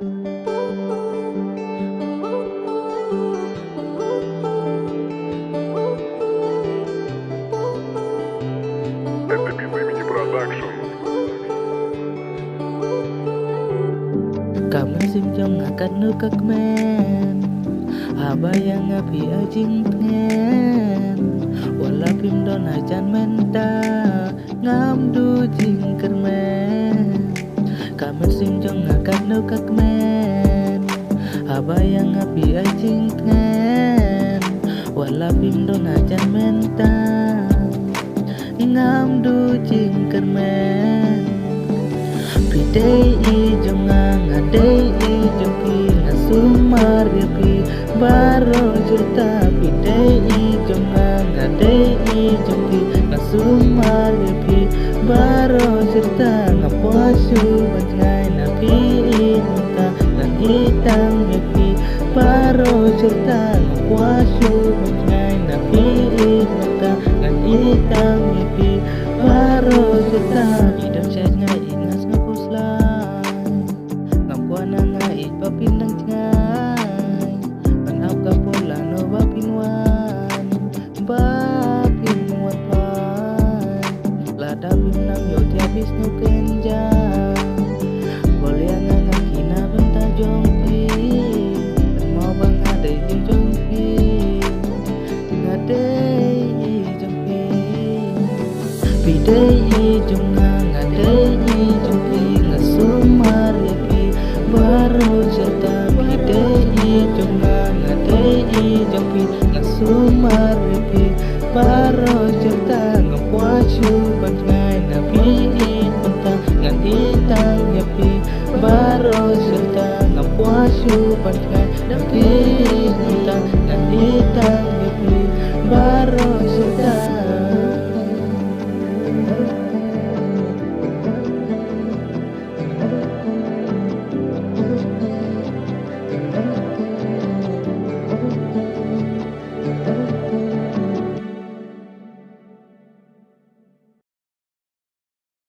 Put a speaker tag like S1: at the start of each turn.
S1: Это Безымени Продакшн.
S2: Kami simjong ngangkat nukak men Abayang api ajing pengen Wala pimdon hajan menta Ngamdu jingker men Kami simjong ngangkat nukak men Abayang api ajing pengen Wala pimdon hajan menta Ngamdu jingker men Pidei ijong ngadei ijong pila sumar yapi baro cerita Pidei ijong ngadei ijong pila sumar yapi baro cerita Ngapuasu banjai napi inta dan hitam yapi baro cerita Ngapuasu banjai napi inta dan hitam yapi baro cerita Hidup saya ingat papinang cengai Manau kapola no bapinwan Bapinwan pan Lada pinang yo tiabis no kenjang Boleh ngangang kina benta jongpi Dan mau bang adai jongpi Ngadai jongpi Pidai jong ngadai jongpi Ngasumar yapi baru cerita Pidei jong ngadei jong pi Ngasumar yapi baru cerita Ngapuasu banjai napi bentang Ngan itang yapi baru cerita Ngapuasu banjai napi bentang Ngan itang